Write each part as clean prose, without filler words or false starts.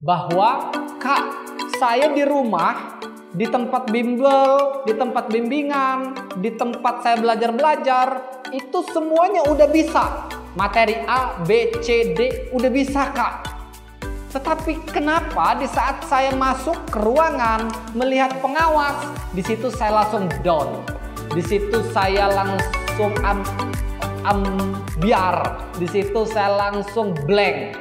bahwa Kak, saya di rumah, di tempat bimbel, di tempat bimbingan, di tempat saya belajar, itu semuanya udah bisa. Materi A, B, C, D udah bisa Kak. Tetapi kenapa di saat saya masuk ke ruangan melihat pengawas, di situ saya langsung down. Di situ saya langsung biar. Di situ saya langsung blank.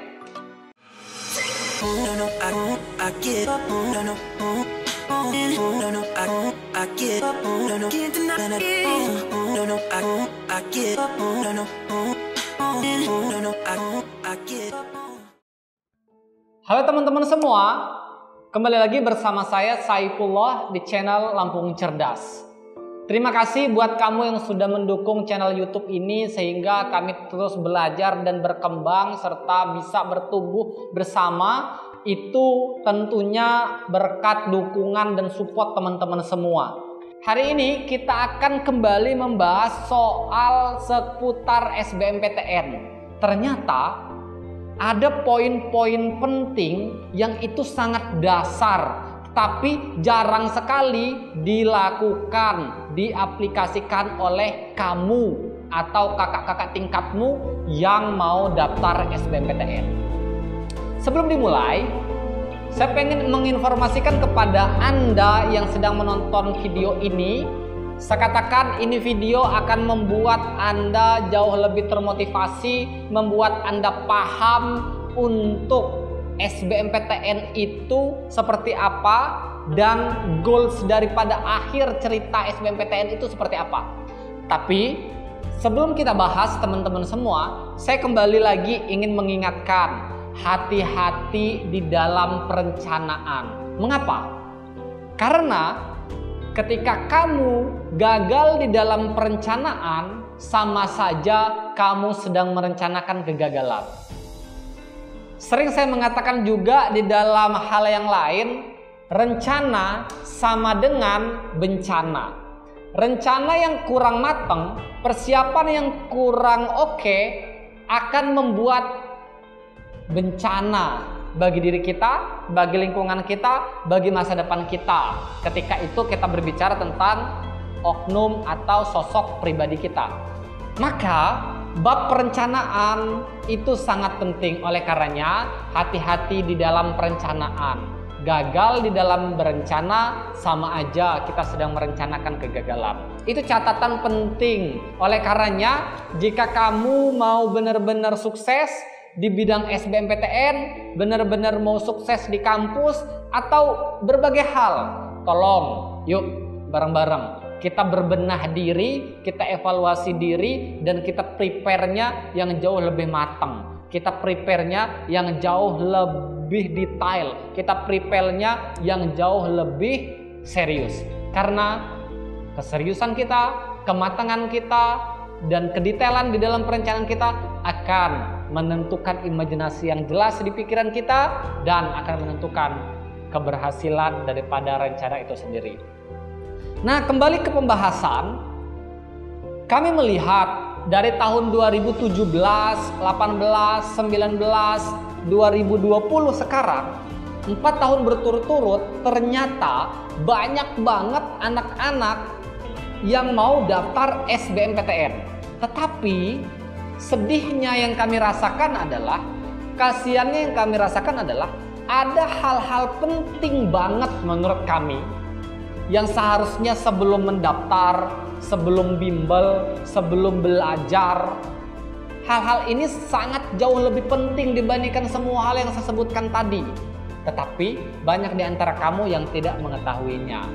Halo teman-teman semua, kembali lagi bersama saya Saifullah di channel Lampung Cerdas. Terima kasih buat kamu yang sudah mendukung channel YouTube ini sehingga kami terus belajar dan berkembang serta bisa bertumbuh bersama. Itu tentunya berkat dukungan dan support teman-teman semua. Hari ini kita akan kembali membahas soal seputar SBMPTN. Ternyata ada poin-poin penting yang itu sangat dasar, tapi jarang sekali dilakukan, diaplikasikan oleh kamu atau kakak-kakak tingkatmu yang mau daftar SBMPTN. Sebelum dimulai, saya pengen menginformasikan kepada Anda yang sedang menonton video ini. Saya katakan ini video akan membuat Anda jauh lebih termotivasi, membuat Anda paham untuk SBMPTN itu seperti apa dan goals daripada akhir cerita SBMPTN itu seperti apa. Tapi sebelum kita bahas teman-teman semua, saya kembali lagi ingin mengingatkan, hati-hati di dalam perencanaan. Mengapa? Karena ketika kamu gagal di dalam perencanaan, sama saja kamu sedang merencanakan kegagalan. Sering saya mengatakan juga di dalam hal yang lain, rencana sama dengan bencana. Rencana yang kurang matang, persiapan yang kurang oke akan membuat bencana bagi diri kita, bagi lingkungan kita, bagi masa depan kita. Ketika itu kita berbicara tentang oknum atau sosok pribadi kita. Maka bab perencanaan itu sangat penting. Oleh karenanya hati-hati di dalam perencanaan. Gagal di dalam berencana sama aja kita sedang merencanakan kegagalan. Itu catatan penting. Oleh karenanya jika kamu mau benar-benar sukses di bidang SBMPTN, benar-benar mau sukses di kampus atau berbagai hal, tolong yuk bareng-bareng kita berbenah diri, kita evaluasi diri, dan kita prepare-nya yang jauh lebih matang, kita prepare-nya yang jauh lebih detail, kita prepare-nya yang jauh lebih serius. Karena keseriusan kita, kematangan kita, dan kedetailan di dalam perencanaan kita akan menentukan imajinasi yang jelas di pikiran kita dan akan menentukan keberhasilan daripada rencana itu sendiri. Nah, kembali ke pembahasan, kami melihat dari tahun 2017, 18, 19, 2020 sekarang 4 tahun berturut-turut ternyata banyak banget anak-anak yang mau daftar SBMPTN. Tetapi sedihnya yang kami rasakan adalah, kasihannya yang kami rasakan adalah ada hal-hal penting banget menurut kami yang seharusnya sebelum mendaftar, sebelum bimbel, sebelum belajar, hal-hal ini sangat jauh lebih penting dibandingkan semua hal yang saya sebutkan tadi. Tetapi banyak di antara kamu yang tidak mengetahuinya.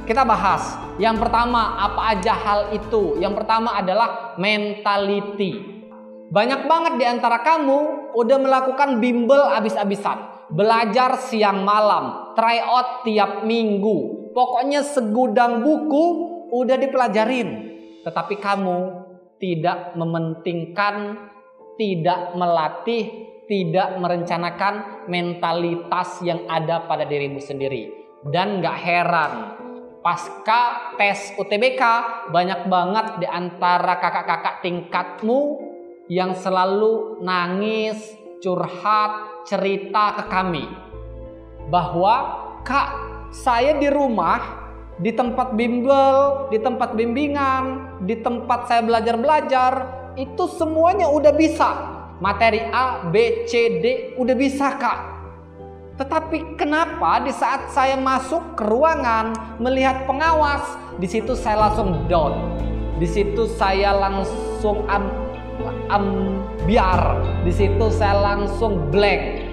Kita bahas. Yang pertama, apa aja hal itu? Yang pertama adalah mentality. Banyak banget di antara kamu udah melakukan bimbel abis-abisan, belajar siang malam, try out tiap minggu. Pokoknya segudang buku udah dipelajarin. Tetapi kamu tidak mementingkan, tidak melatih, tidak merencanakan mentalitas yang ada pada dirimu sendiri. Dan gak heran, pasca tes UTBK banyak banget di antara kakak-kakak tingkatmu yang selalu nangis, curhat, cerita ke kami. bahwa Kak, saya di rumah, di tempat bimbel, di tempat bimbingan, di tempat saya belajar-belajar, itu semuanya udah bisa. Materi A, B, C, D udah bisa Kak. Tetapi kenapa di saat saya masuk ke ruangan melihat pengawas, di situ saya langsung down. Di situ saya langsung ambiar. Di situ saya langsung blank.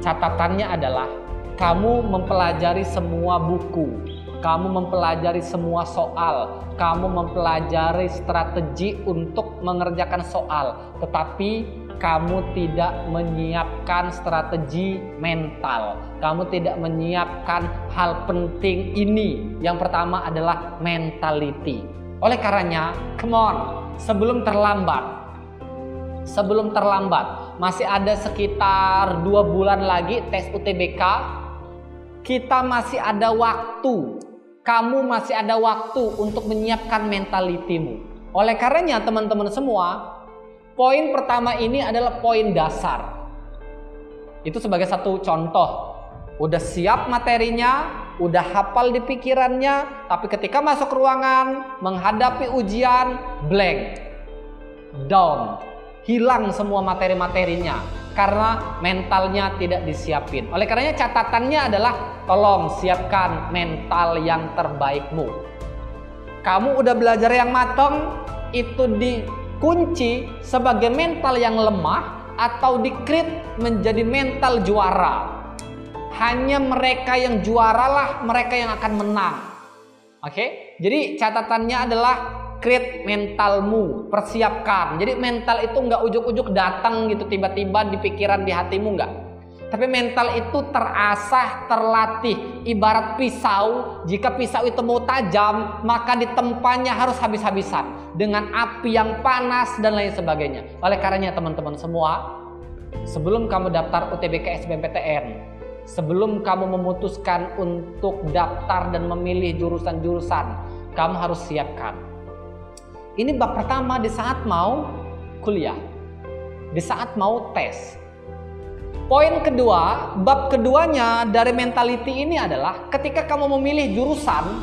Catatannya adalah kamu mempelajari semua buku, kamu mempelajari semua soal, kamu mempelajari strategi untuk mengerjakan soal, tetapi kamu tidak menyiapkan strategi mental. Kamu tidak menyiapkan hal penting ini. Yang pertama adalah mentality. Oleh karenanya, come on, sebelum terlambat, masih ada sekitar 2 bulan lagi tes UTBK. Kita masih ada waktu. Kamu masih ada waktu untuk menyiapkan mentalitimu. Oleh karenanya teman-teman semua, poin pertama ini adalah poin dasar. Itu sebagai satu contoh. Udah siap materinya, udah hafal di pikirannya, tapi ketika masuk ruangan, menghadapi ujian, blank, down, hilang semua materi-materinya karena mentalnya tidak disiapin. Oleh karenanya catatannya adalah tolong siapkan mental yang terbaikmu. Kamu udah belajar yang matang, itu dikunci sebagai mental yang lemah atau di-create menjadi mental juara. Hanya mereka yang juaralah mereka yang akan menang. Oke? Jadi catatannya adalah create mentalmu, persiapkan. Jadi mental itu nggak ujuk-ujuk datang gitu tiba-tiba di pikiran, di hatimu, nggak. Tapi mental itu terasah, terlatih. Ibarat pisau, jika pisau itu mau tajam, maka ditempanya harus habis-habisan dengan api yang panas dan lain sebagainya. Oleh karenanya teman-teman semua, sebelum kamu daftar UTBK SBMPTN, sebelum kamu memutuskan untuk daftar dan memilih jurusan-jurusan, kamu harus siapkan. Ini bab pertama di saat mau kuliah, di saat mau tes. Poin kedua, bab keduanya dari mentality ini adalah ketika kamu memilih jurusan,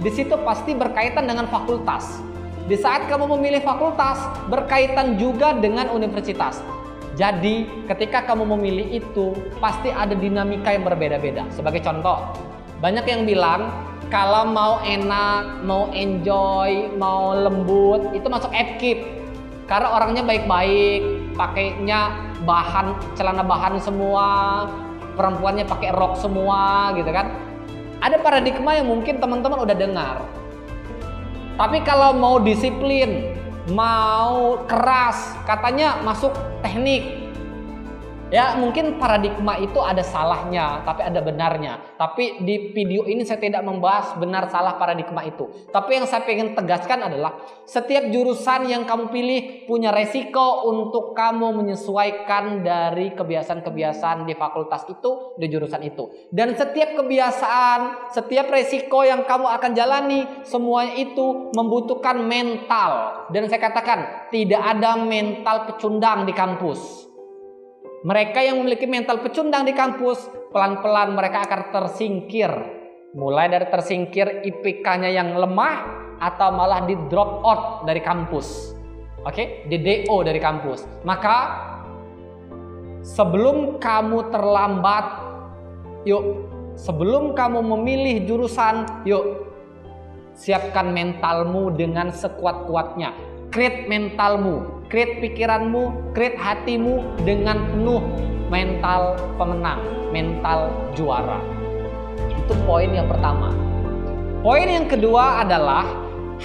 di situ pasti berkaitan dengan fakultas. Di saat kamu memilih fakultas, berkaitan juga dengan universitas. Jadi ketika kamu memilih itu pasti ada dinamika yang berbeda-beda. Sebagai contoh, banyak yang bilang kalau mau enak, mau enjoy, mau lembut, itu masuk FKIP. Karena orangnya baik-baik, pakainya celana bahan semua, perempuannya pakai rok semua gitu kan. Ada paradigma yang mungkin teman-teman udah dengar. Tapi kalau mau disiplin, mau keras, katanya masuk teknik. Ya mungkin paradigma itu ada salahnya, tapi ada benarnya. Tapi di video ini saya tidak membahas benar salah paradigma itu. Tapi yang saya ingin tegaskan adalah setiap jurusan yang kamu pilih punya resiko untuk kamu menyesuaikan dari kebiasaan-kebiasaan di fakultas itu, di jurusan itu. Dan setiap kebiasaan, setiap resiko yang kamu akan jalani, semuanya itu membutuhkan mental. Dan saya katakan tidak ada mental pecundang di kampus. Mereka yang memiliki mental pecundang di kampus, pelan-pelan mereka akan tersingkir. Mulai dari tersingkir IPK-nya yang lemah, atau malah di drop out dari kampus. Oke, di DO dari kampus. Maka sebelum kamu terlambat, sebelum kamu memilih jurusan, siapkan mentalmu dengan sekuat-kuatnya. Create mentalmu, create pikiranmu, create hatimu dengan penuh mental pemenang, mental juara. Itu poin yang pertama. Poin yang kedua adalah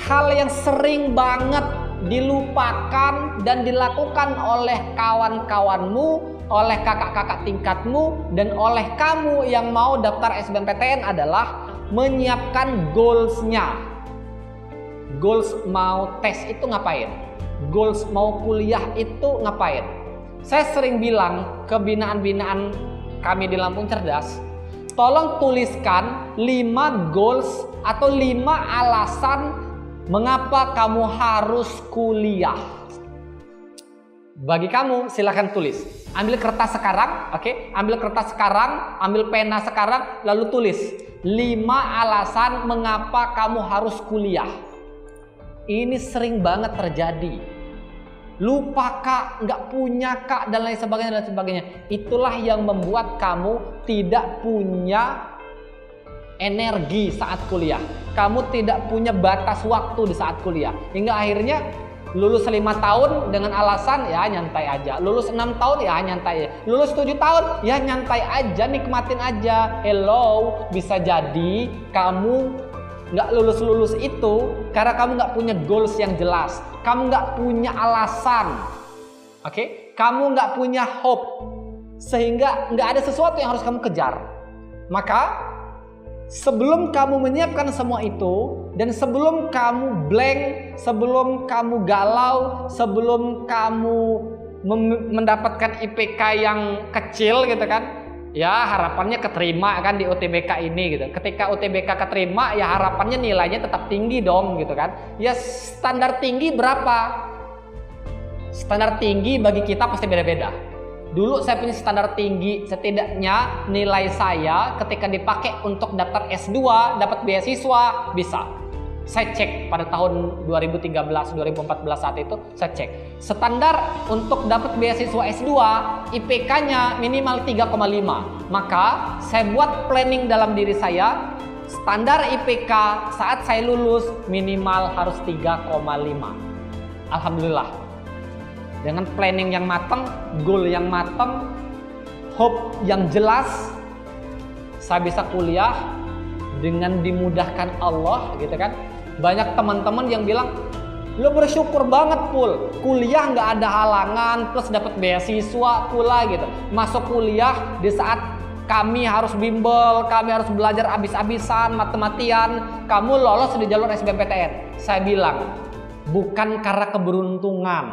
hal yang sering banget dilupakan dan dilakukan oleh kawan-kawanmu, oleh kakak-kakak tingkatmu, dan oleh kamu yang mau daftar SBMPTN adalah menyiapkan goals-nya. Goals mau tes itu ngapain? Goals mau kuliah itu ngapain? Saya sering bilang ke binaan-binaan kami di Lampung Cerdas, tolong tuliskan 5 goals atau 5 alasan mengapa kamu harus kuliah. Bagi kamu silakan tulis. Ambil kertas sekarang, oke? Ambil kertas sekarang, ambil pena sekarang, lalu tulis 5 alasan mengapa kamu harus kuliah. Ini sering banget terjadi. Lupa kak, nggak punya kak, dan lain sebagainya. Itulah yang membuat kamu tidak punya energi saat kuliah. Kamu tidak punya batas waktu di saat kuliah. Hingga akhirnya lulus 5 tahun dengan alasan ya nyantai aja. Lulus 6 tahun ya nyantai aja. Lulus 7 tahun ya nyantai aja, nikmatin aja. Hello, bisa jadi kamu nggak lulus itu karena kamu nggak punya goals yang jelas. Kamu nggak punya alasan. Oke? Kamu nggak punya hope. Sehingga nggak ada sesuatu yang harus kamu kejar. Maka sebelum kamu menyiapkan semua itu, dan sebelum kamu blank, sebelum kamu galau, sebelum kamu mendapatkan IPK yang kecil gitu kan, ya harapannya keterima kan di UTBK ini gitu. Ketika UTBK keterima, ya harapannya nilainya tetap tinggi dong gitu kan. Ya standar tinggi berapa? Standar tinggi bagi kita pasti beda-beda. Dulu saya punya standar tinggi, setidaknya nilai saya ketika dipakai untuk daftar S2, dapat beasiswa, bisa. Saya cek pada tahun 2013-2014 saat itu, saya cek. Standar untuk dapat beasiswa S2, IPK-nya minimal 3,5. Maka saya buat planning dalam diri saya, standar IPK saat saya lulus minimal harus 3,5. Alhamdulillah. Dengan planning yang matang, goal yang matang, hope yang jelas, saya bisa kuliah dengan dimudahkan Allah gitu kan. Banyak teman-teman yang bilang, lo bersyukur banget Pul, kuliah nggak ada halangan plus dapat beasiswa pula gitu. Masuk kuliah di saat kami harus bimbel, kami harus belajar abis-abisan, mati-matian, kamu lolos di jalur SBMPTN. Saya bilang, bukan karena keberuntungan,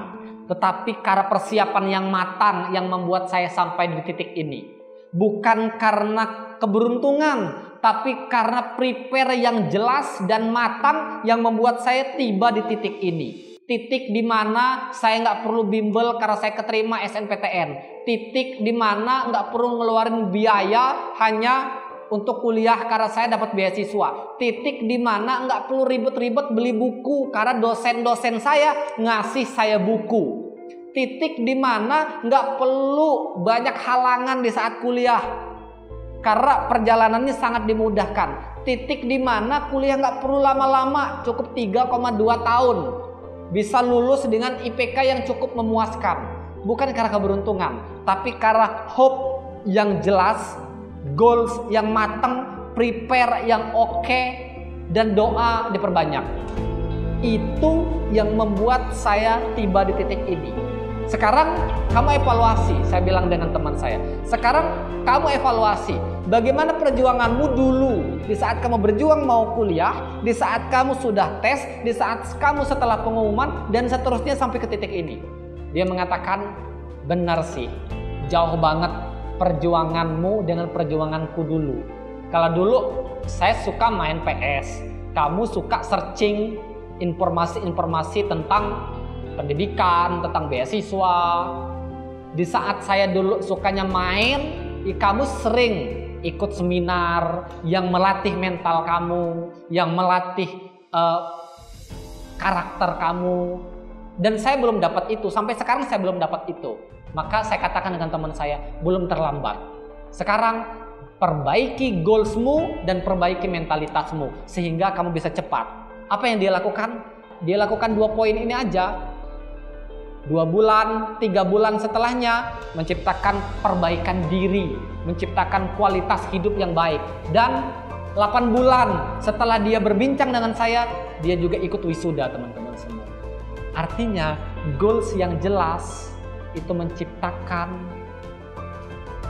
tetapi karena persiapan yang matang yang membuat saya sampai di titik ini. Bukan karena keberuntungan, tapi karena prepare yang jelas dan matang yang membuat saya tiba di titik ini. Titik di mana saya nggak perlu bimbel karena saya keterima SNPTN. Titik di mana nggak perlu ngeluarin biaya hanya untuk kuliah karena saya dapat beasiswa. Titik di mana nggak perlu ribet-ribet beli buku karena dosen-dosen saya ngasih saya buku. Titik di mana nggak perlu banyak halangan di saat kuliah karena perjalanannya sangat dimudahkan. Titik di mana kuliah nggak perlu lama-lama, cukup 3,2 tahun bisa lulus dengan IPK yang cukup memuaskan. Bukan karena keberuntungan, tapi karena hope yang jelas, goals yang matang, prepare yang oke, dan doa diperbanyak. Itu yang membuat saya tiba di titik ini. Sekarang kamu evaluasi, saya bilang dengan teman saya. Sekarang kamu evaluasi bagaimana perjuanganmu dulu di saat kamu berjuang mau kuliah, di saat kamu sudah tes, di saat kamu setelah pengumuman, dan seterusnya sampai ke titik ini. Dia mengatakan, benar sih, jauh banget perjuanganmu dengan perjuanganku dulu. Kalau dulu saya suka main PS, kamu suka searching informasi-informasi tentang pendidikan, tentang beasiswa. Di saat saya dulu sukanya main, kamu sering ikut seminar yang melatih mental kamu, yang melatih karakter kamu. Dan saya belum dapat itu, sampai sekarang saya belum dapat itu. Maka saya katakan dengan teman saya, belum terlambat. Sekarang perbaiki goalsmu dan perbaiki mentalitasmu sehingga kamu bisa cepat. Apa yang dia lakukan? Dia lakukan 2 poin ini aja. 2 bulan, 3 bulan setelahnya menciptakan perbaikan diri, menciptakan kualitas hidup yang baik. Dan 8 bulan setelah dia berbincang dengan saya, dia juga ikut wisuda, teman-teman semua. Artinya goals yang jelas itu menciptakan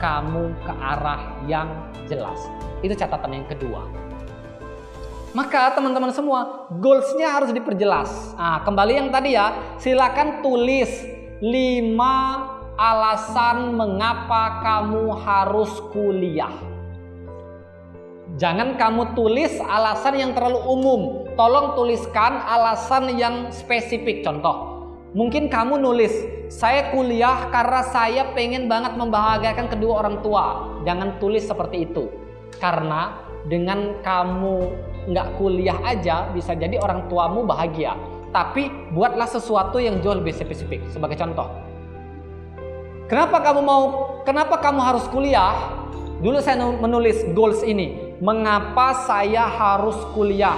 kamu ke arah yang jelas. Itu catatan yang kedua. Maka teman-teman semua, goalsnya harus diperjelas. Nah, kembali yang tadi ya, silakan tulis 5 alasan mengapa kamu harus kuliah. Jangan kamu tulis alasan yang terlalu umum. Tolong tuliskan alasan yang spesifik. Contoh, Mungkin kamu nulis, saya kuliah karena saya pengen banget membahagiakan kedua orang tua. Jangan tulis seperti itu. Karena dengan kamu nggak kuliah aja, bisa jadi orang tuamu bahagia. Tapi buatlah sesuatu yang jauh lebih spesifik. Sebagai contoh, kenapa kamu harus kuliah? Dulu saya menulis goals ini. Mengapa saya harus kuliah?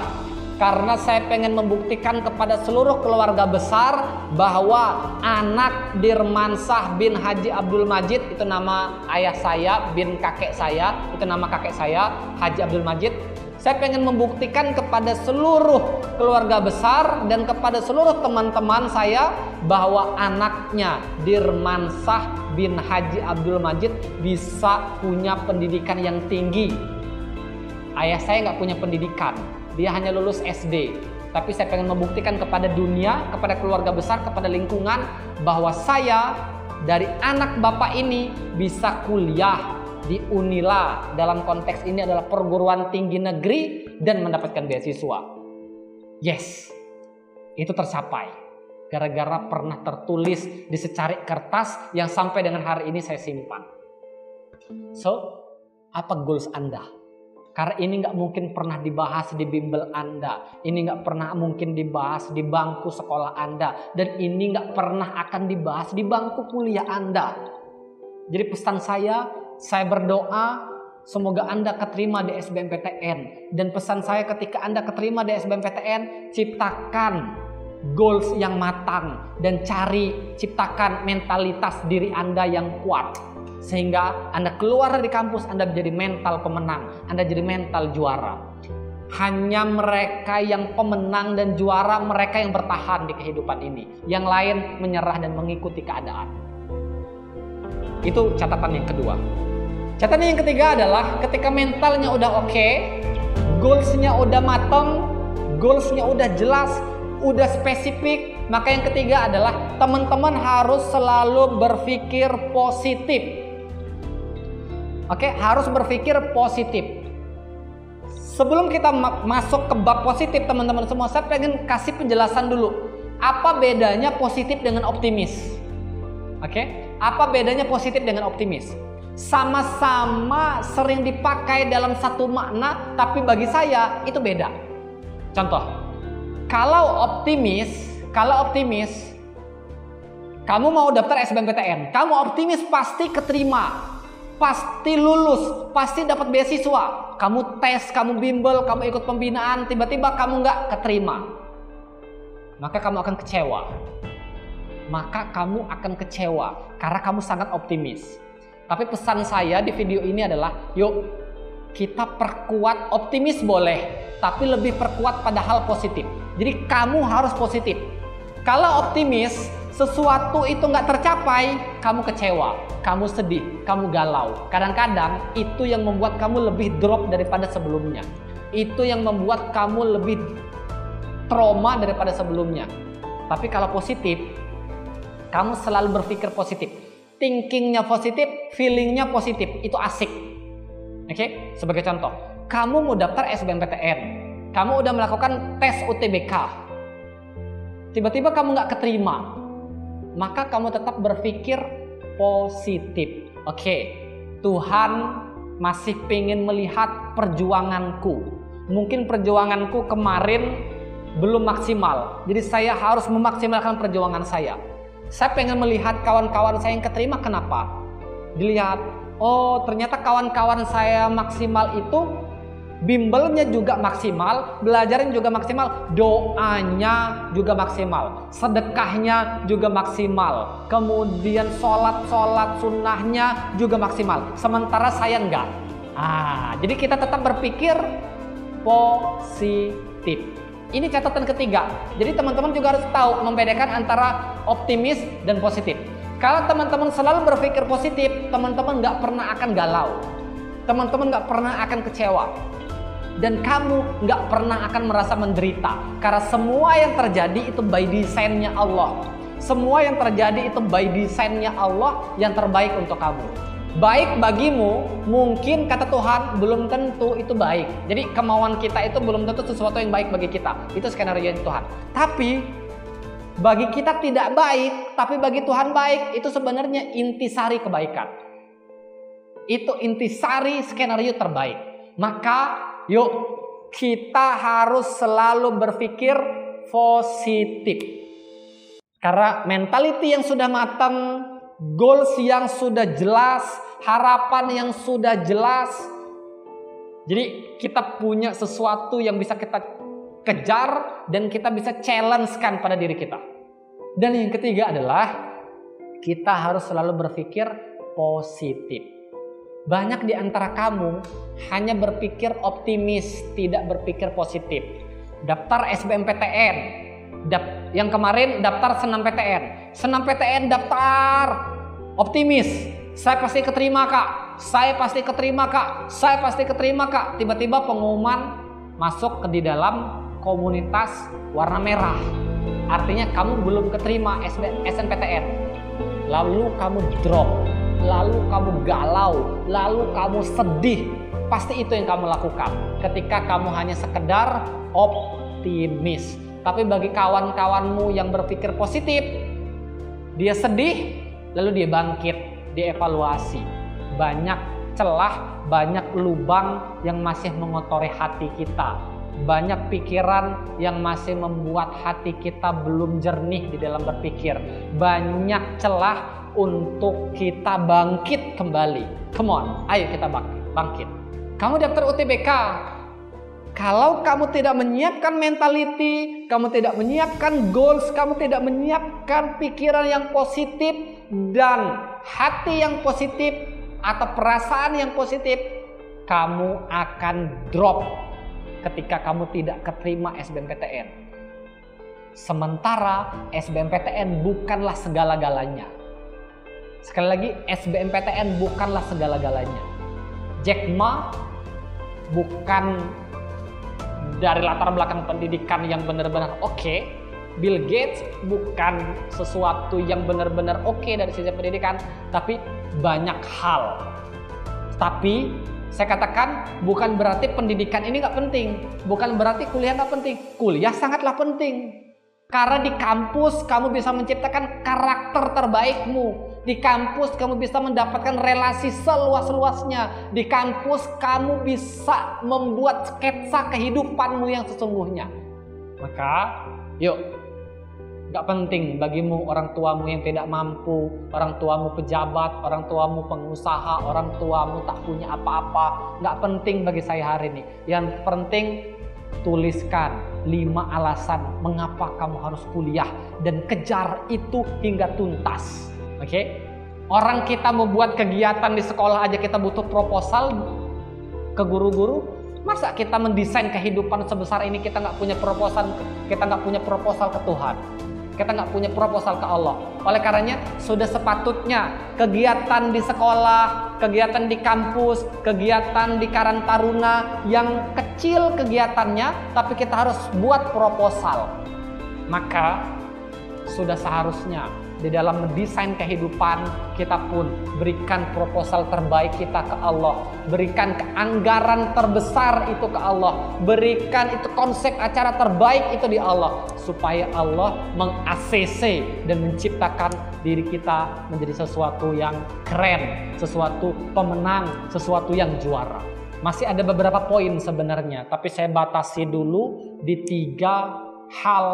Karena saya pengen membuktikan kepada seluruh keluarga besar bahwa anak Dirmansah bin Haji Abdul Majid, itu nama ayah saya, bin kakek saya, itu nama kakek saya, Haji Abdul Majid. Saya pengen membuktikan kepada seluruh keluarga besar dan kepada seluruh teman-teman saya bahwa anaknya Dirmansah bin Haji Abdul Majid bisa punya pendidikan yang tinggi. Ayah saya nggak punya pendidikan. Dia hanya lulus SD, tapi saya pengen membuktikan kepada dunia, kepada keluarga besar, kepada lingkungan bahwa saya dari anak bapak ini bisa kuliah di Unila. Dalam konteks ini adalah perguruan tinggi negeri dan mendapatkan beasiswa. Yes, itu tercapai gara-gara pernah tertulis di secarik kertas yang sampai dengan hari ini saya simpan. So, apa goals Anda? Karena ini nggak mungkin pernah dibahas di bimbel Anda. Ini nggak pernah mungkin dibahas di bangku sekolah Anda. Dan ini nggak pernah akan dibahas di bangku kuliah Anda. Jadi pesan saya berdoa semoga Anda keterima di SBMPTN. Dan pesan saya ketika Anda keterima di SBMPTN, ciptakan goals yang matang. Dan ciptakan mentalitas diri Anda yang kuat. Sehingga Anda keluar dari kampus, Anda menjadi mental pemenang, Anda jadi mental juara. Hanya mereka yang pemenang dan juara, mereka yang bertahan di kehidupan ini. Yang lain menyerah dan mengikuti keadaan. Itu catatan yang kedua. Catatan yang ketiga adalah ketika mentalnya udah oke, goalsnya udah matang, goalsnya udah jelas, udah spesifik, maka yang ketiga adalah teman-teman harus selalu berpikir positif. Oke, harus berpikir positif. Sebelum kita masuk ke bab positif, teman-teman semua, saya pengen kasih penjelasan dulu. Apa bedanya positif dengan optimis? Oke, apa bedanya positif dengan optimis? Sama-sama sering dipakai dalam satu makna, tapi bagi saya itu beda. Contoh, kalau optimis, kamu mau daftar SBMPTN, kamu optimis pasti keterima. Pasti lulus, pasti dapat beasiswa. Kamu tes, kamu bimbel, kamu ikut pembinaan, tiba-tiba kamu nggak keterima. Maka kamu akan kecewa. Karena kamu sangat optimis. Tapi pesan saya di video ini adalah, yuk kita perkuat, optimis boleh, tapi lebih perkuat pada hal positif. Jadi kamu harus positif. Kalau optimis, sesuatu itu nggak tercapai, kamu kecewa, kamu sedih, kamu galau. Kadang-kadang itu yang membuat kamu lebih drop daripada sebelumnya. Itu yang membuat kamu lebih trauma daripada sebelumnya. Tapi kalau positif, kamu selalu berpikir positif. Thinkingnya positif, feelingnya positif. Itu asik. Oke? Sebagai contoh, kamu mau daftar SBMPTN. Kamu udah melakukan tes UTBK. Tiba-tiba kamu nggak keterima. Maka kamu tetap berpikir positif. Oke, Tuhan masih pengen melihat perjuanganku. Mungkin perjuanganku kemarin belum maksimal. Jadi saya harus memaksimalkan perjuangan saya. Saya pengen melihat kawan-kawan saya yang keterima, kenapa? Dilihat, oh ternyata kawan-kawan saya maksimal itu bimbelnya juga maksimal, belajarnya juga maksimal, doanya juga maksimal, sedekahnya juga maksimal, kemudian sholat sunnahnya juga maksimal. Sementara saya enggak. Jadi kita tetap berpikir positif. Ini catatan ketiga. Jadi teman-teman juga harus tahu membedakan antara optimis dan positif. Kalau teman-teman selalu berpikir positif, teman-teman nggak pernah akan galau, teman-teman nggak pernah akan kecewa. Dan kamu nggak pernah akan merasa menderita. Karena semua yang terjadi itu by design-nya Allah. Semua yang terjadi itu by design-nya Allah yang terbaik untuk kamu. Baik bagimu, mungkin kata Tuhan belum tentu itu baik. Jadi kemauan kita itu belum tentu sesuatu yang baik bagi kita. Itu skenario Tuhan. Tapi bagi kita tidak baik, tapi bagi Tuhan baik, itu sebenarnya intisari kebaikan. Itu intisari skenario terbaik. Maka yuk kita harus selalu berpikir positif. Karena mentality yang sudah matang, goals yang sudah jelas, harapan yang sudah jelas. Jadi kita punya sesuatu yang bisa kita kejar dan kita bisa challenge-kan pada diri kita. Dan yang ketiga adalah kita harus selalu berpikir positif. Banyak di antara kamu hanya berpikir optimis, tidak berpikir positif. Daftar SBMPTN, yang kemarin daftar senam PTN. Senam PTN daftar optimis. Saya pasti keterima kak, saya pasti keterima kak, saya pasti keterima kak. Tiba-tiba pengumuman masuk ke di dalam komunitas warna merah. Artinya kamu belum keterima SNPTN. Lalu kamu drop, lalu kamu galau, lalu kamu sedih. Pasti itu yang kamu lakukan ketika kamu hanya sekedar optimis. Tapi bagi kawan-kawanmu yang berpikir positif, dia sedih, lalu dia bangkit, dievaluasi. Banyak celah, banyak lubang yang masih mengotori hati kita. Banyak pikiran yang masih membuat hati kita belum jernih di dalam berpikir. Banyak celah untuk kita bangkit kembali. Come on, ayo kita bangkit. Kamu daftar UTBK. Kalau kamu tidak menyiapkan mentality, kamu tidak menyiapkan goals, kamu tidak menyiapkan pikiran yang positif dan hati yang positif atau perasaan yang positif, kamu akan drop ketika kamu tidak keterima SBMPTN. Sementara SBMPTN bukanlah segala-galanya. Sekali lagi, SBMPTN bukanlah segala-galanya. Jack Ma bukan dari latar belakang pendidikan yang benar-benar oke. Bill Gates bukan sesuatu yang benar-benar oke dari sisi pendidikan, tapi banyak hal. Tapi saya katakan bukan berarti pendidikan ini nggak penting, bukan berarti kuliah nggak penting. Kuliah sangatlah penting, karena di kampus kamu bisa menciptakan karakter terbaikmu. Di kampus kamu bisa mendapatkan relasi seluas-luasnya. Di kampus kamu bisa membuat sketsa kehidupanmu yang sesungguhnya. Maka yuk, gak penting bagimu orang tuamu yang tidak mampu, orang tuamu pejabat, orang tuamu pengusaha, orang tuamu tak punya apa-apa. Gak penting bagi saya hari ini. Yang penting tuliskan 5 alasan mengapa kamu harus kuliah dan kejar itu hingga tuntas. Oke? Orang kita membuat kegiatan di sekolah aja kita butuh proposal ke guru-guru. Masa kita mendesain kehidupan sebesar ini kita nggak punya proposal, kita nggak punya proposal ke Tuhan, kita nggak punya proposal ke Allah. Oleh karenanya sudah sepatutnya kegiatan di sekolah, kegiatan di kampus, kegiatan di Karang Taruna yang kecil kegiatannya, tapi kita harus buat proposal. Maka sudah seharusnya di dalam mendesain kehidupan kita pun berikan proposal terbaik kita ke Allah, berikan keanggaran terbesar itu ke Allah, berikan itu konsep acara terbaik itu di Allah, supaya Allah meng-ACC dan menciptakan diri kita menjadi sesuatu yang keren, sesuatu pemenang, sesuatu yang juara. Masih ada beberapa poin sebenarnya, tapi saya batasi dulu di 3 hal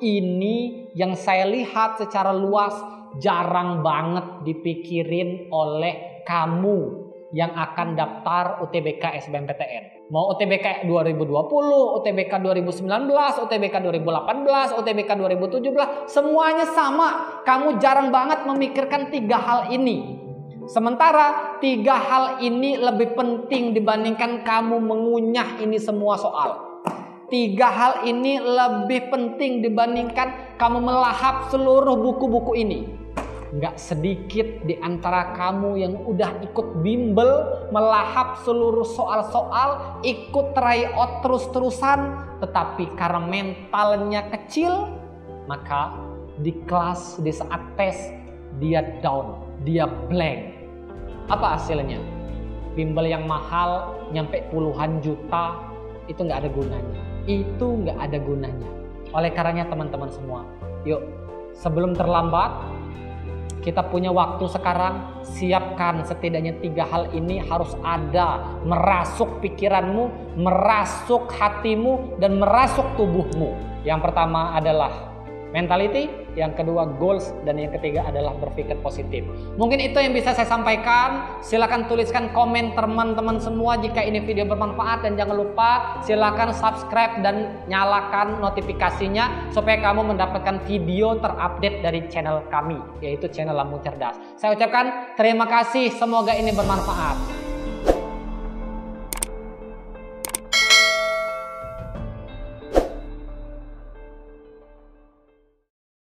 ini yang saya lihat secara luas jarang banget dipikirin oleh kamu yang akan daftar UTBK SBMPTN. Mau UTBK 2020, UTBK 2019, UTBK 2018, UTBK 2017, semuanya sama. Kamu jarang banget memikirkan 3 hal ini. Sementara 3 hal ini lebih penting dibandingkan kamu mengunyah ini semua soal. 3 hal ini lebih penting dibandingkan kamu melahap seluruh buku-buku ini. Nggak sedikit di antara kamu yang udah ikut bimbel, melahap seluruh soal-soal, ikut tryout terus-terusan, tetapi karena mentalnya kecil, maka di kelas, di saat tes, dia down, dia blank. Apa hasilnya? Bimbel yang mahal, nyampe puluhan juta, itu nggak ada gunanya. Itu nggak ada gunanya. Oleh karenanya teman-teman semua, yuk Sebelum terlambat, kita punya waktu sekarang, siapkan setidaknya 3 hal ini harus ada, merasuk pikiranmu, merasuk hatimu, dan merasuk tubuhmu. Yang pertama adalah mentality, yang kedua goals, dan yang ketiga adalah berpikir positif. Mungkin itu yang bisa saya sampaikan. Silakan tuliskan komen teman-teman semua jika ini video bermanfaat, dan jangan lupa silakan subscribe dan nyalakan notifikasinya supaya kamu mendapatkan video terupdate dari channel kami, yaitu channel Lambung Cerdas. Saya ucapkan terima kasih, semoga ini bermanfaat.